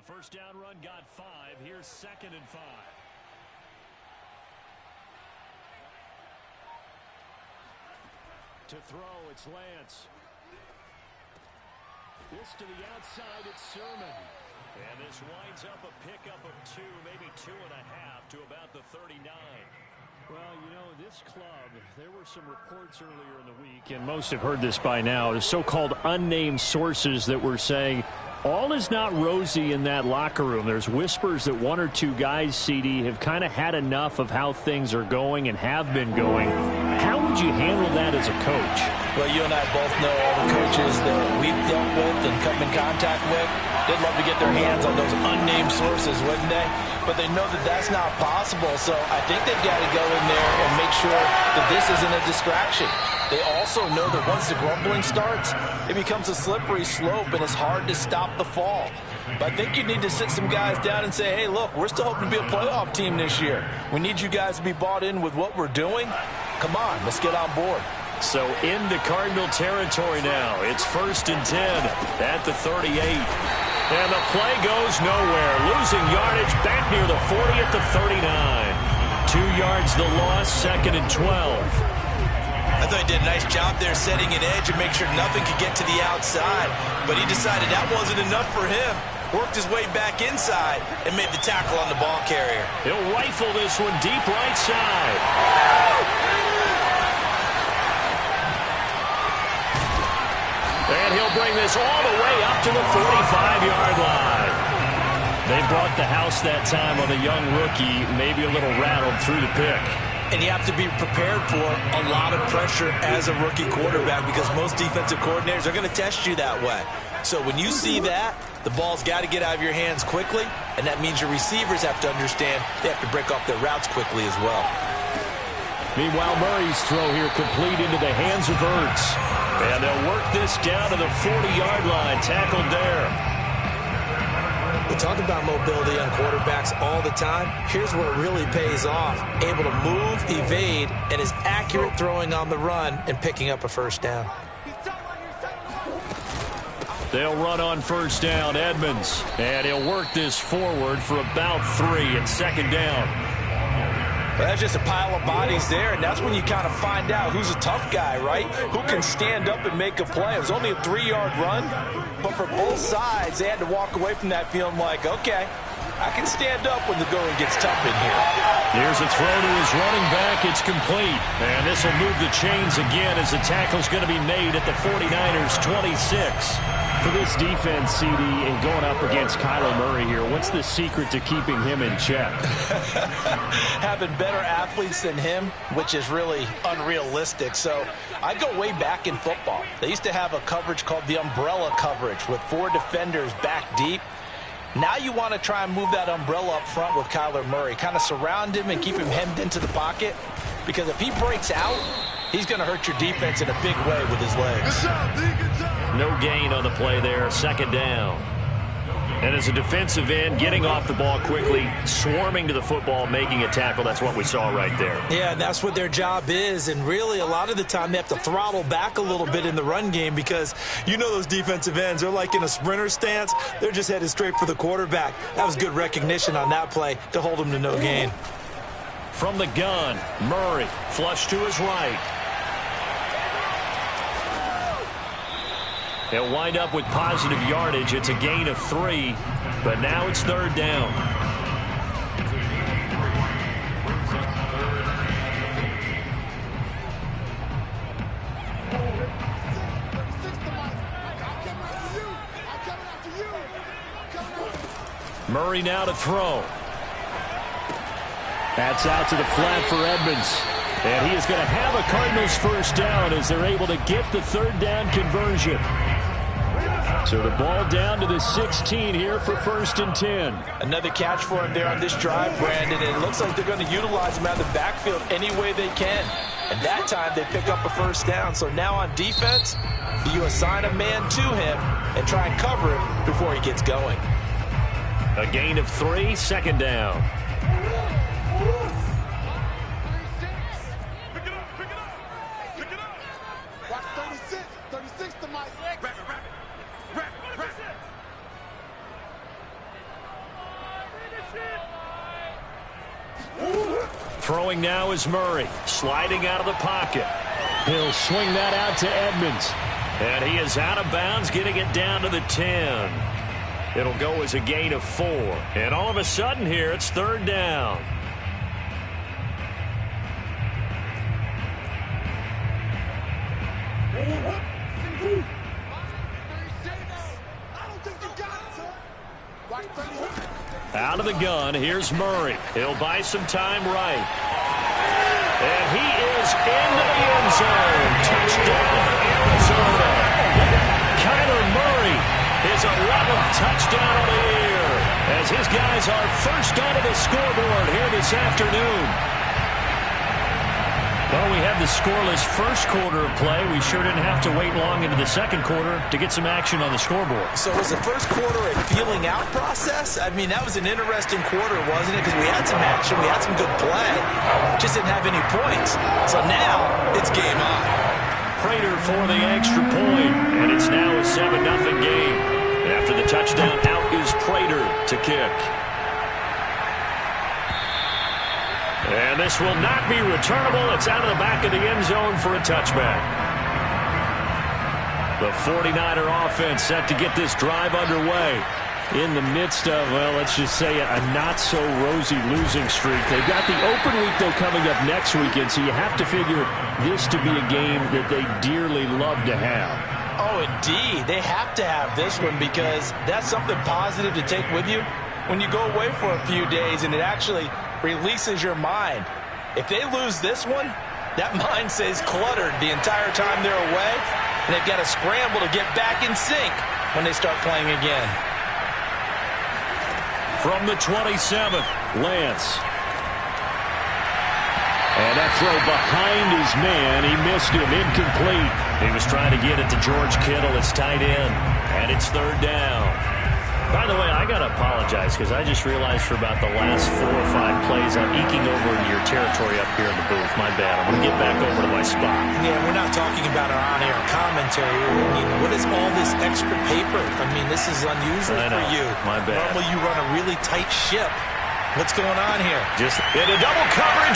first down run got 5. Here's 2nd and 5. To throw, it's Lance. This to the outside, it's Sermon. And this winds up a pickup of 2, maybe 2.5 to about the 39. Well, you know, this club, there were some reports earlier in the week, and most have heard this by now, the so-called unnamed sources that were saying all is not rosy in that locker room. There's whispers that 1 or 2 guys, CD, have kind of had enough of how things are going and have been going. How would you handle that as a coach? Well, you and I both know all the coaches that we've dealt with and come in contact with. They'd love to get their hands on those unnamed sources, wouldn't they? But they know that that's not possible, so I think they've got to go in there and make sure that this isn't a distraction. They also know that once the grumbling starts, it becomes a slippery slope, and it's hard to stop the fall. But I think you need to sit some guys down and say, hey, look, we're still hoping to be a playoff team this year. We need you guys to be bought in with what we're doing. Come on, let's get on board. So into Cardinal territory now. It's 1st and 10 at the 38. And the play goes nowhere. Losing yardage back near the 40 at the 39. 2 yards the loss, 2nd and 12. I thought he did a nice job there setting an edge and make sure nothing could get to the outside. But he decided that wasn't enough for him. Worked his way back inside and made the tackle on the ball carrier. He'll rifle this one deep right side. And he'll bring this all the way up to the 45-yard line. They brought the house that time on a young rookie, maybe a little rattled through the pick. And you have to be prepared for a lot of pressure as a rookie quarterback because most defensive coordinators are going to test you that way. So when you see that, the ball's got to get out of your hands quickly, and that means your receivers have to understand they have to break off their routes quickly as well. Meanwhile, Murray's throw here complete into the hands of Ertz. And they'll work this down to the 40-yard line, tackled there. We talk about mobility on quarterbacks all the time. Here's where it really pays off. Able to move, evade, and is accurate throwing on the run and picking up a first down. They'll run on first down, Edmonds. And he'll work this forward for about 3 at 2nd down. Well, that's just a pile of bodies there, and that's when you kind of find out who's a tough guy, right? Who can stand up and make a play. It was only a 3-yard run, but for both sides, they had to walk away from that feeling like, okay, I can stand up when the going gets tough in here. Here's a throw to his running back. It's complete. And this will move the chains again as the tackle's going to be made at the 49ers' 26. For this defense, CD, and going up against Kyler Murray here, what's the secret to keeping him in check? Having better athletes than him, which is really unrealistic. So I go way back in football. They used to have a coverage called the umbrella coverage with 4 defenders back deep. Now you want to try and move that umbrella up front with Kyler Murray. Kind of surround him and keep him hemmed into the pocket. Because if he breaks out, he's going to hurt your defense in a big way with his legs. Good job, D. Good job. No gain on the play there, 2nd down. And as a defensive end, getting off the ball quickly, swarming to the football, making a tackle, that's what we saw right there. Yeah, that's what their job is, and really a lot of the time they have to throttle back a little bit in the run game because you know those defensive ends, they're like in a sprinter stance. They're just headed straight for the quarterback. That was good recognition on that play to hold him to no gain. From the gun, Murray, flush to his right. They'll wind up with positive yardage. It's a gain of 3, but now it's 3rd down. Murray now to throw. That's out to the flat for Edmonds. And he is going to have a Cardinals first down as they're able to get the 3rd down conversion. So the ball down to the 16 here for 1st and 10. Another catch for him there on this drive, Brandon, and it looks like they're going to utilize him out of the backfield any way they can. And that time they pick up a first down. So now on defense, you assign a man to him and try and cover him before he gets going. A gain of 3, 2nd down. Throwing now is Murray, sliding out of the pocket. He'll swing that out to Edmonds. And he is out of bounds, getting it down to the 10. It'll go as a gain of 4. And all of a sudden here, it's third down. Out of the gun, here's Murray. He'll buy some time right. And he is into the end zone. Touchdown, Arizona. Kyler Murray, his 11th touchdown of the year, as his guys are first onto the scoreboard here this afternoon. Well, we had the scoreless first quarter of play. We sure didn't have to wait long into the second quarter to get some action on the scoreboard. So was the first quarter a feeling out process? I mean, that was an interesting quarter, wasn't it? Because we had some action, we had some good play, just didn't have any points. So now it's game on. Prater for the extra point, and it's now a 7-0 game. And after the touchdown, out is Prater to kick. And this will not be returnable. It's out of the back of the end zone for a touchback. The 49er offense set to get this drive underway in the midst of, well, let's just say a not-so-rosy losing streak. They've got the open week, though, coming up next weekend, so you have to figure this to be a game that they dearly love to have. Oh, indeed. They have to have this one because that's something positive to take with you when you go away for a few days, and it actually releases your mind. If they lose this one, that mind stays cluttered the entire time they're away, and they've got to scramble to get back in sync when they start playing again. From the 27th, Lance. And that throw behind his man, he missed him, incomplete. He was trying to get it to George Kittle, his tight end, and it's third down. By the way, I got to apologize because I just realized for about the last 4 or 5 plays I'm eking over into your territory up here in the booth. My bad. I'm going to get back over to my spot. Yeah, we're not talking about our on-air commentary. I mean, what is all this extra paper? I mean, this is unusual for you. My bad. Normally you run a really tight ship. What's going on here? Just in a double coverage.